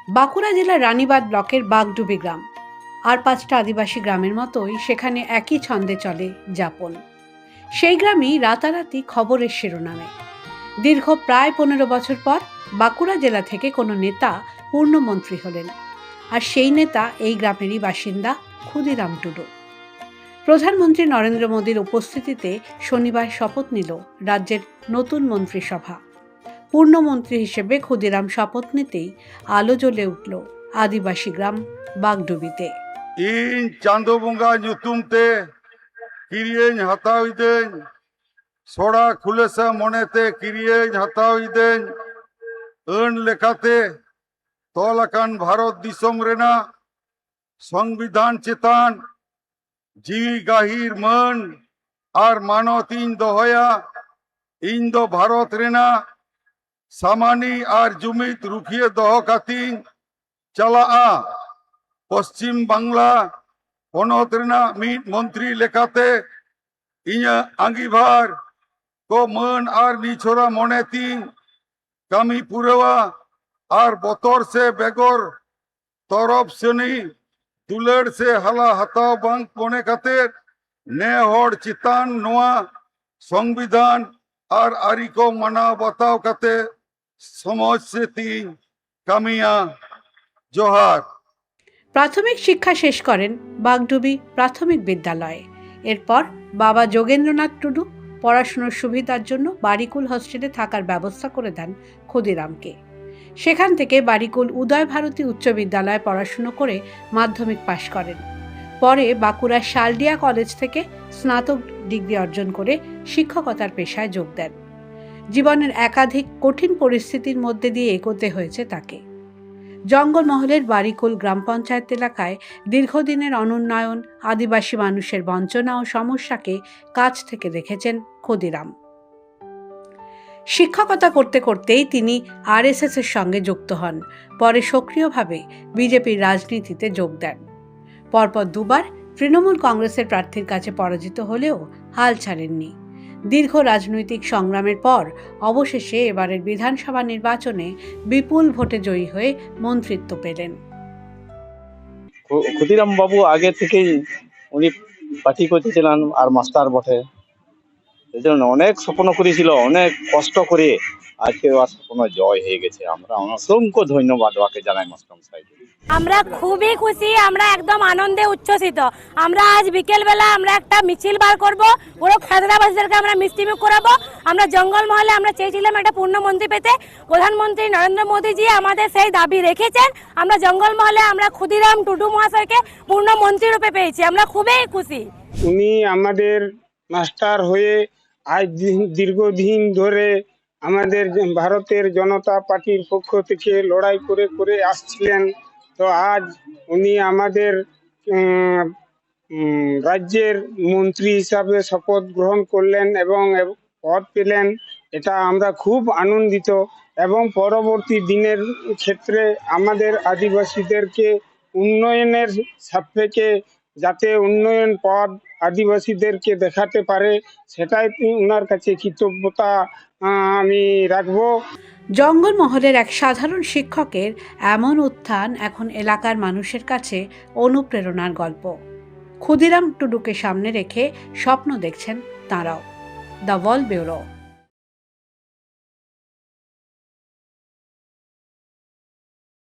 বাঁকুড়া জেলার রানীবাঁধ ব্লকের বাগডুবি গ্রাম আর 5টা আদিবাসী গ্রামের মতোই সেখানে একই ছন্দে চলে যাপন। সেই গ্রামেই রাতারাতি খবরের শিরোনামে। দীর্ঘ প্রায় 15 বছর পর বাঁকুড়া জেলা থেকে কোনো নেতা পূর্ণমন্ত্রী হলেন, আর সেই নেতা এই গ্রামেরই বাসিন্দা ক্ষুদিরাম টুডু। প্রধানমন্ত্রী নরেন্দ্র মোদীর উপস্থিতিতে শনিবার শপথ নিল রাজ্যের নতুন মন্ত্রিসভা। পূর্ণমন্ত্রী হিসেবে ক্ষুদিরাম শপথ নিতেই আলো জ্বলে উঠল আদিবাসী গ্রাম বাগডুবিতে। ᱤᱧ ᱪᱟᱸᱫᱳ ᱵᱚᱸᱜᱟ ᱧᱩᱛᱩᱢ ᱛᱮ ᱠᱤᱨᱤᱭᱟᱹᱧ ᱦᱟᱛᱟᱣ ᱤᱫᱟᱹᱧ, ᱥᱚᱲᱟ ᱠᱷᱩᱞᱟᱹᱥᱟ ᱢᱚᱱᱮᱛᱮ ᱠᱤᱨᱤᱭᱟᱹᱧ ᱦᱟᱛᱟᱣ ᱤᱫᱟᱹᱧ, ᱟᱹᱱ ᱞᱮᱠᱟᱛᱮ ᱛᱚᱞ ᱟᱠᱟᱱ ᱵᱷᱟᱨᱚᱛ ᱫᱤᱥᱚᱢ ᱨᱮᱱᱟᱜ ᱥᱚᱝᱵᱤᱫᱷᱟᱱ ᱪᱮᱛᱟᱱ ᱡᱤᱣᱤ ᱜᱟᱹᱦᱤᱨ ᱢᱟᱹᱱ ᱟᱨ ᱢᱟᱱᱚᱛ ᱤᱧ ᱫᱚᱦᱚᱭᱟ। ᱤᱧ ᱫᱚ ᱵᱷᱟᱨᱚᱛ ᱨᱮᱱᱟᱜ ᱥᱟᱢᱟᱱᱤ ᱟᱨ ᱡᱩᱢᱤᱫ ᱨᱩᱠᱷᱤᱭᱟᱹ ᱫᱚᱦᱚ ᱠᱟᱛᱮᱧ ᱪᱟᱞᱟᱜᱼᱟ। पश्चिम बांगला पनत रेना मीट मंत्री लेकाते इᱧᱟᱹᱜ आंगीभार को मान आर निछोरा मनेतीन कामी पुरवा आर बतर से बेगर तरफ सेनी दुलड़ से हला हताव बांग मने काते ने हर चितान नोआ संविधान आर आरी को मानाव बताव काते समाज से तीन कामिया। जोहार। প্রাথমিক শিক্ষা শেষ করেন বাগডুবি প্রাথমিক বিদ্যালয়ে। এরপর বাবা যোগেন্দ্রনাথ টুডু পড়াশোনার সুবিধার জন্য বারিকুল হস্টেলে থাকার ব্যবস্থা করে দেন ক্ষুদিরামকে। সেখান থেকে বারিকুল উদয় ভারতী উচ্চ বিদ্যালয়ে পড়াশুনো করে মাধ্যমিক পাশ করেন। পরে বাঁকুড়া শালডিয়া কলেজ থেকে স্নাতক ডিগ্রি অর্জন করে শিক্ষকতার পেশায় যোগ দেন। জীবনের একাধিক কঠিন পরিস্থিতির মধ্যে দিয়ে এগোতে হয়েছে তাকে। জঙ্গলমহলের বারিকুল গ্রাম পঞ্চায়েত এলাকায় দীর্ঘদিনের অনুন্নয়ন, আদিবাসী মানুষের বঞ্চনা ও সমস্যাকে কাছ থেকে দেখেছেন ক্ষুদিরাম। শিক্ষকতা করতে করতেই তিনি আরএসএস এর সঙ্গে যুক্ত হন। পরে সক্রিয়ভাবে বিজেপির রাজনীতিতে যোগ দেন। পরপর দুবার তৃণমূল কংগ্রেসের প্রার্থীর কাছে পরাজিত হলেও হাল ছাড়েননি। দীর্ঘ রাজনৈতিক সংগ্রামের পর অবশেষে এবারের বিধানসভা নির্বাচনে বিপুল ভোটে জয়ী হয়ে মন্ত্রিত্ব পেলেন। ক্ষুদিরাম বাবু আগে থেকেই উনি পার্টি করতেছিলেন আর মাস্টার বটে, এই জন্য অনেক স্বপ্ন করেছিল, অনেক কষ্ট করে আজকে ওর স্বপ্ন জয় হয়ে গেছে। আমরা অসংখ্য ধন্যবাদ ওকে জানাই মাস্টার সাহেবকে। আমরা খুবই খুশি, আমরা একদম আনন্দে উচ্ছ্বসিত। আমরা আজ বিকেল বেলা আমরা একটা মিছিল বার করব, পুরো খাজরাবাসীদেরকে আমরা মিষ্টিমুখ করাবো। আমরা জঙ্গলমহলে আমরা চেয়েছিলাম একটা পূর্ণমন্ত্রী পেতে, প্রধানমন্ত্রী নরেন্দ্র মোদীজি আমাদের সেই দাবি রেখেছেন। আমরা জঙ্গলমহলে আমরা ক্ষুদিরাম টুডু মহাশয়কে পূর্ণমন্ত্রী রূপে পেয়েছি, আমরা খুবই খুশি। উনি আমাদের মাস্টার হয়ে আজ দীর্ঘদিন ধরে আমাদের ভারতের জনতা পার্টির পক্ষ থেকে লড়াই করে করে আসছিলেন। তো আজ উনি আমাদের রাজ্যের মন্ত্রী হিসাবে শপথ গ্রহণ করলেন এবং পদ পেলেন। এটা আমরা খুব আনন্দিত এবং পরবর্তী দিনের ক্ষেত্রে আমাদের আদিবাসীদেরকে উন্নয়নের সাপেক্ষে যাতে উন্নয়ন পদ আদিবাসীদেরকে দেখাতে পারে, সেটাই ওনার কাছে কৃতজ্ঞতা আমি রাখবো। জঙ্গলমহলের এক সাধারণ শিক্ষকের এমন উত্থান এখন এলাকার মানুষের কাছে অনুপ্রেরণার গল্প। ক্ষুদিরাম টুডুকে সামনে রেখে স্বপ্ন দেখছেন তাঁরাও। The world bureau.